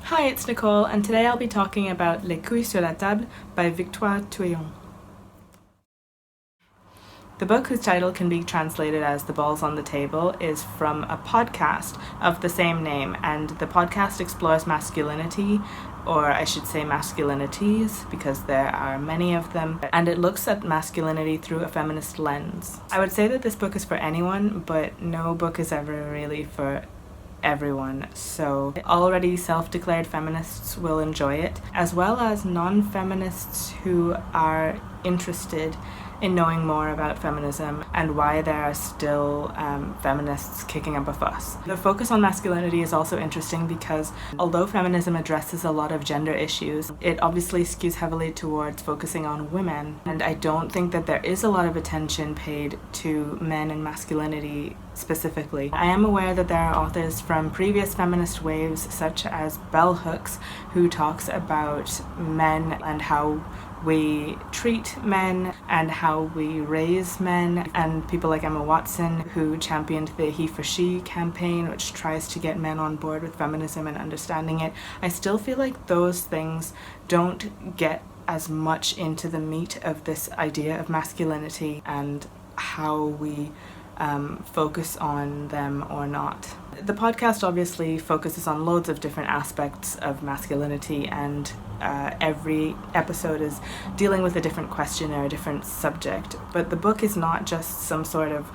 Hi, it's Nicole, and today I'll be talking about Les Couilles sur la table by Victoire Tuaillon. The book, whose title can be translated as The Balls on the Table, is from a podcast of the same name, and the podcast explores masculinity, or I should say masculinities, because there are many of them, and it looks at masculinity through a feminist lens. I would say that this book is for anyone, but no book is ever really for everyone, so already self-declared feminists will enjoy it, as well as non-feminists who are interested in knowing more about feminism and why there are still feminists kicking up a fuss. The focus on masculinity is also interesting because although feminism addresses a lot of gender issues, it obviously skews heavily towards focusing on women, and I don't think that there is a lot of attention paid to men and masculinity specifically. I am aware that there are authors from previous feminist waves, such as Bell Hooks, who talks about men and how we treat men and how we raise men, and people like Emma Watson, who championed the He for She campaign, which tries to get men on board with feminism and understanding it. I still feel like those things don't get as much into the meat of this idea of masculinity and how we focus on them or not. The podcast obviously focuses on loads of different aspects of masculinity, and every episode is dealing with a different question or a different subject, but the book is not just some sort of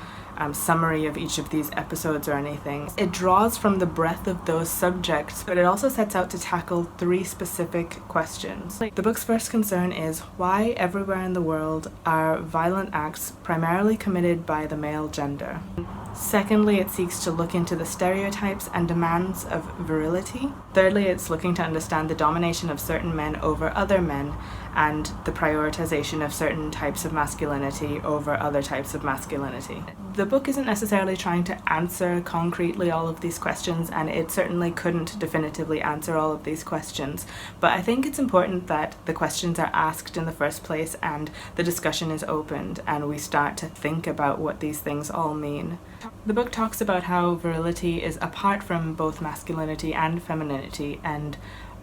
summary of each of these episodes or anything. It draws from the breadth of those subjects, but it also sets out to tackle 3 specific questions. The book's first concern is why everywhere in the world are violent acts primarily committed by the male gender. Secondly, it seeks to look into the stereotypes and demands of virility. Thirdly, it's looking to understand the domination of certain men over other men and the prioritization of certain types of masculinity over other types of masculinity. The book isn't necessarily trying to answer concretely all of these questions, and it certainly couldn't definitively answer all of these questions, but I think it's important that the questions are asked in the first place and the discussion is opened and we start to think about what these things all mean. The book talks about how virility is apart from both masculinity and femininity, and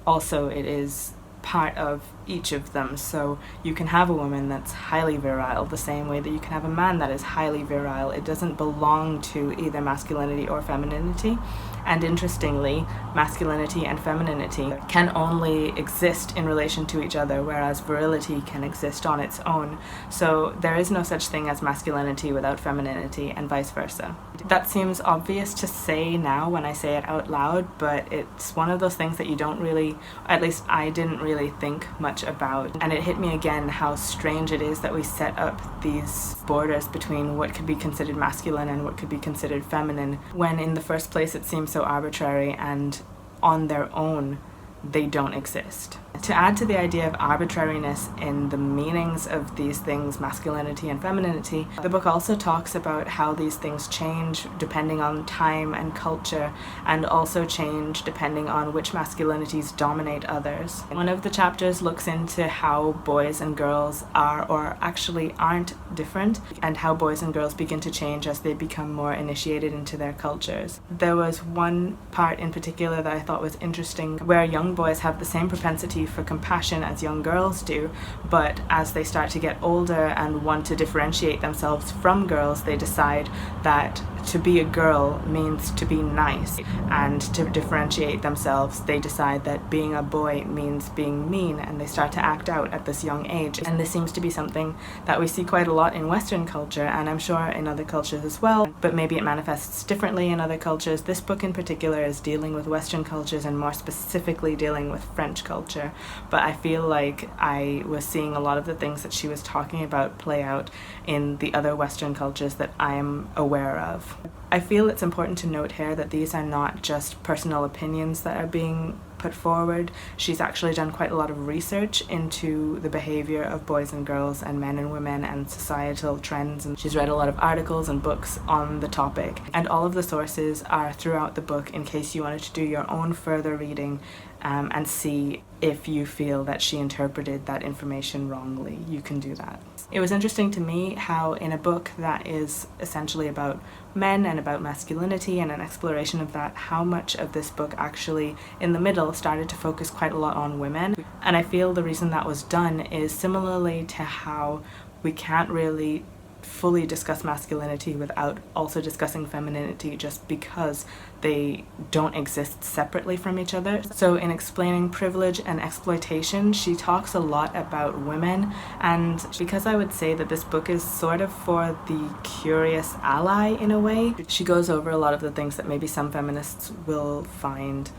also it is part of each of them. So you can have a woman that's highly virile the same way that you can have a man that is highly virile. It doesn't belong to either masculinity or femininity. And interestingly, masculinity and femininity can only exist in relation to each other, whereas virility can exist on its own. So there is no such thing as masculinity without femininity, and vice versa. That seems obvious to say now when I say it out loud, but it's one of those things that you don't really, at least I didn't really think much about. And it hit me again how strange it is that we set up these borders between what could be considered masculine and what could be considered feminine, when in the first place it seems so arbitrary and on their own they don't exist. To add to the idea of arbitrariness in the meanings of these things, masculinity and femininity, the book also talks about how these things change depending on time and culture, and also change depending on which masculinities dominate others. One of the chapters looks into how boys and girls are or actually aren't different, and how boys and girls begin to change as they become more initiated into their cultures. There was one part in particular that I thought was interesting, where young boys have the same propensity for compassion as young girls do, but as they start to get older and want to differentiate themselves from girls, they decide that to be a girl means to be nice, and to differentiate themselves they decide that being a boy means being mean, and they start to act out at this young age. And this seems to be something that we see quite a lot in Western culture, and I'm sure in other cultures as well, but maybe it manifests differently in other cultures. This book in particular is dealing with Western cultures, and more specifically dealing with French culture, but I feel like I was seeing a lot of the things that she was talking about play out in the other Western cultures that I am aware of. I feel it's important to note here that these are not just personal opinions that are being put forward. She's actually done quite a lot of research into the behavior of boys and girls and men and women and societal trends, and she's read a lot of articles and books on the topic, and all of the sources are throughout the book in case you wanted to do your own further reading and see if you feel that she interpreted that information wrongly. You can do that. It was interesting to me how in a book that is essentially about men and about masculinity and an exploration of that, how much of this book actually in the middle started to focus quite a lot on women. And I feel the reason that was done is similarly to how we can't really fully discuss masculinity without also discussing femininity, just because they don't exist separately from each other. So in explaining privilege and exploitation, she talks a lot about women, and because I would say that this book is sort of for the curious ally in a way, she goes over a lot of the things that maybe some feminists will find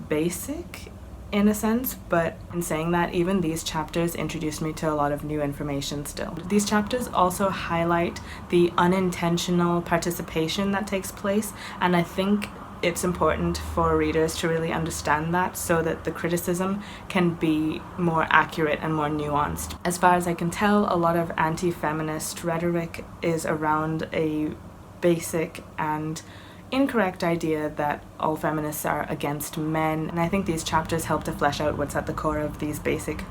basic in a sense, but in saying that, even these chapters introduced me to a lot of new information still. These chapters also highlight the unintentional participation that takes place, and I think it's important for readers to really understand that so that the criticism can be more accurate and more nuanced. As far as I can tell, a lot of anti-feminist rhetoric is around a basic and incorrect idea that all feminists are against men, and I think these chapters help to flesh out what's at the core of these basic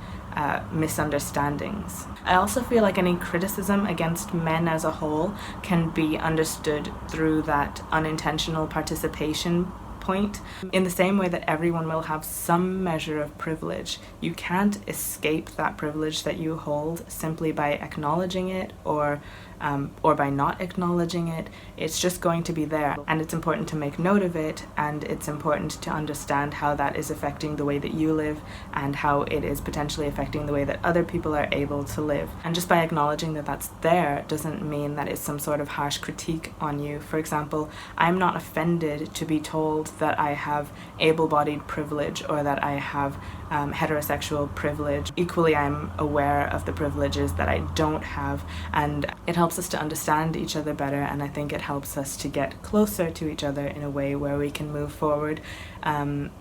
misunderstandings. I also feel like any criticism against men as a whole can be understood through that unintentional participation point. In the same way that everyone will have some measure of privilege, you can't escape that privilege that you hold simply by acknowledging it or by not acknowledging it. It's just going to be there, and it's important to make note of it, and it's important to understand how that is affecting the way that you live and how it is potentially affecting the way that other people are able to live. And just by acknowledging that that's there doesn't mean that it's some sort of harsh critique on you. For example, I'm not offended to be told that I have able-bodied privilege or that I have heterosexual privilege. Equally, I'm aware of the privileges that I don't have, and it helps us to understand each other better, and I think it helps us to get closer to each other in a way where we can move forward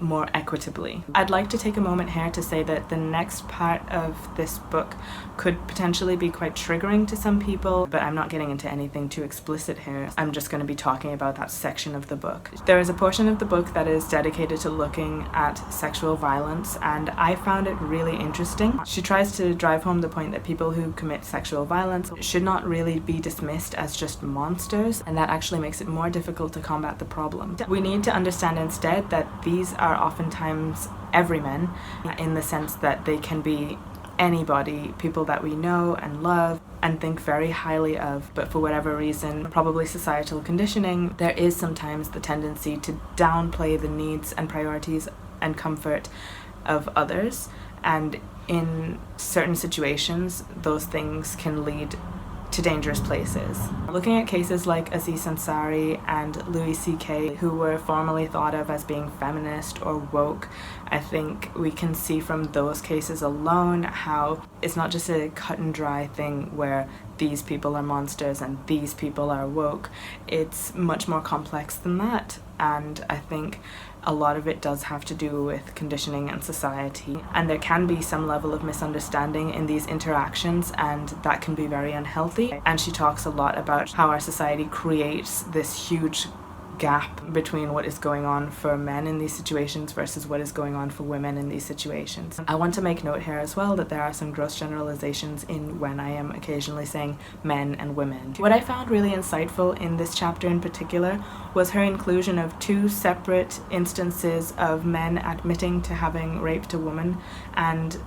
more equitably. I'd like to take a moment here to say that the next part of this book could potentially be quite triggering to some people, but I'm not getting into anything too explicit here. I'm just going to be talking about that section of the book. There is a portion of the book that is dedicated to looking at sexual violence, and I found it really interesting. She tries to drive home the point that people who commit sexual violence should not really be dismissed as just monsters, and that actually makes it more difficult to combat the problem. We need to understand instead that these are oftentimes everymen, in the sense that they can be anybody, people that we know and love and think very highly of, but for whatever reason, probably societal conditioning, there is sometimes the tendency to downplay the needs and priorities and comfort of others, and in certain situations those things can lead to dangerous places. Looking at cases like Aziz Ansari and Louis C.K., who were formerly thought of as being feminist or woke, I think we can see from those cases alone how it's not just a cut and dry thing where these people are monsters and these people are woke. It's much more complex than that, and I think a lot of it does have to do with conditioning and society, and there can be some level of misunderstanding in these interactions, and that can be very unhealthy. And she talks a lot about how our society creates this huge gap between what is going on for men in these situations versus what is going on for women in these situations. I want to make note here as well that there are some gross generalizations in when I am occasionally saying men and women. What I found really insightful in this chapter in particular was her inclusion of two separate instances of men admitting to having raped a woman, and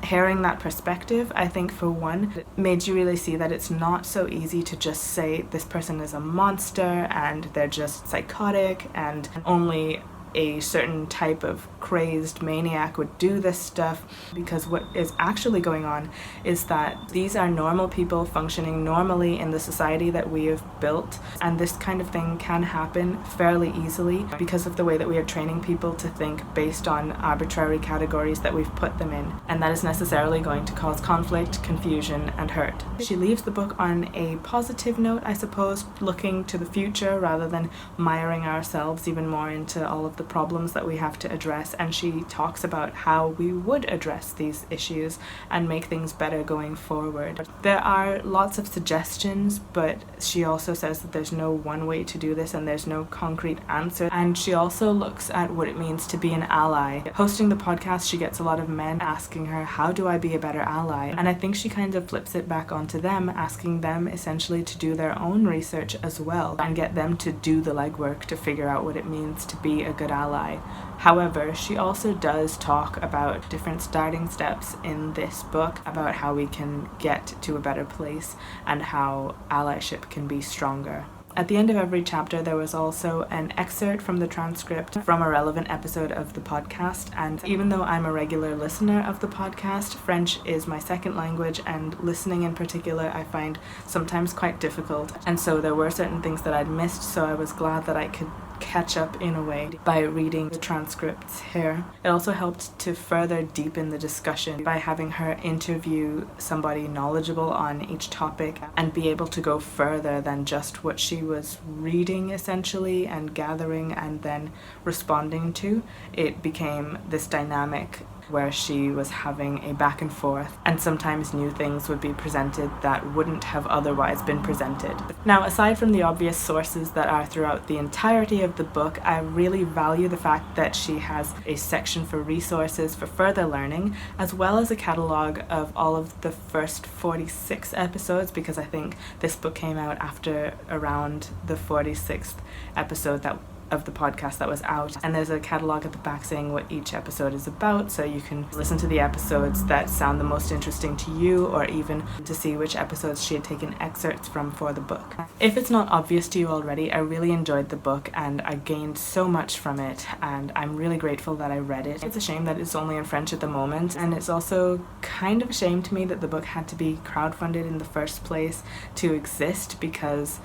hearing that perspective, I think for one, made you really see that it's not so easy to just say this person is a monster and they're just psychotic and only a certain type of crazed maniac would do this stuff, because what is actually going on is that these are normal people functioning normally in the society that we have built, and this kind of thing can happen fairly easily because of the way that we are training people to think based on arbitrary categories that we've put them in, and that is necessarily going to cause conflict, confusion, and hurt. She leaves the book on a positive note, I suppose, looking to the future rather than miring ourselves even more into all of the problems that we have to address, and she talks about how we would address these issues and make things better going forward. There are lots of suggestions, but she also says that there's no one way to do this and there's no concrete answer. And she also looks at what it means to be an ally. Hosting the podcast, she gets a lot of men asking her, how do I be a better ally? And I think she kind of flips it back onto them, asking them essentially to do their own research as well and get them to do the legwork to figure out what it means to be a good ally. However, she also does talk about different starting steps in this book, about how we can get to a better place and how allyship can be stronger. At the end of every chapter, there was also an excerpt from the transcript from a relevant episode of the podcast. And even though I'm a regular listener of the podcast, French is my second language, and listening in particular I find sometimes quite difficult. And so there were certain things that I'd missed, so I was glad that I could catch up in a way by reading the transcripts here. It also helped to further deepen the discussion by having her interview somebody knowledgeable on each topic and be able to go further than just what she was reading essentially and gathering and then responding to. It became this dynamic where she was having a back and forth, and sometimes new things would be presented that wouldn't have otherwise been presented. Now, aside from the obvious sources that are throughout the entirety of the book, I really value the fact that she has a section for resources for further learning, as well as a catalogue of all of the first 46 episodes, because I think this book came out after around the 46th episode of the podcast that was out, and there's a catalogue at the back saying what each episode is about, so you can listen to the episodes that sound the most interesting to you, or even to see which episodes she had taken excerpts from for the book. If it's not obvious to you already, I really enjoyed the book and I gained so much from it, and I'm really grateful that I read it. It's a shame that it's only in French at the moment, and it's also kind of a shame to me that the book had to be crowdfunded in the first place to exist, because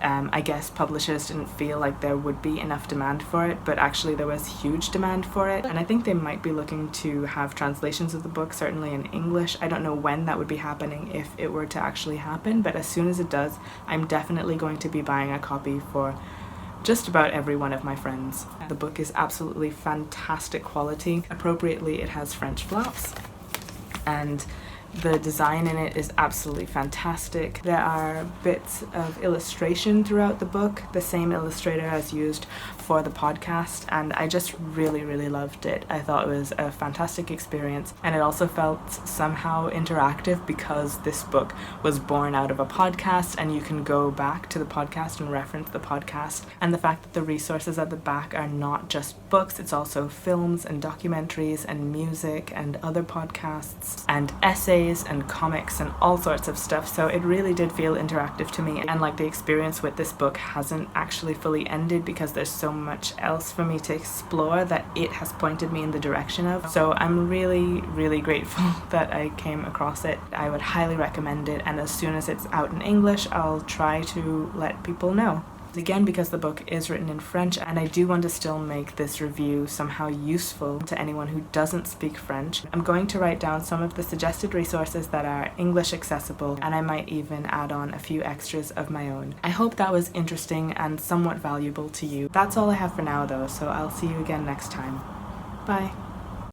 I guess publishers didn't feel like there would be enough demand for it, but actually there was huge demand for it, and I think they might be looking to have translations of the book, certainly in English. I don't know when that would be happening if it were to actually happen, but as soon as it does, I'm definitely going to be buying a copy for just about every one of my friends. The book is absolutely fantastic quality. Appropriately, it has French flaps, and the design in it is absolutely fantastic. There are bits of illustration throughout the book, the same illustrator as used for the podcast, and I just really, really loved it. I thought it was a fantastic experience, and it also felt somehow interactive because this book was born out of a podcast, and you can go back to the podcast and reference the podcast. And the fact that the resources at the back are not just books, it's also films and documentaries and music and other podcasts and essays and comics and all sorts of stuff, so it really did feel interactive to me, and like the experience with this book hasn't actually fully ended because there's so much else for me to explore that it has pointed me in the direction of. So I'm really, really grateful that I came across it. I would highly recommend it, and as soon as it's out in English, I'll try to let people know. Again, because the book is written in French, and I do want to still make this review somehow useful to anyone who doesn't speak French, I'm going to write down some of the suggested resources that are English accessible, and I might even add on a few extras of my own. I hope that was interesting and somewhat valuable to you. That's all I have for now though, so I'll see you again next time. Bye.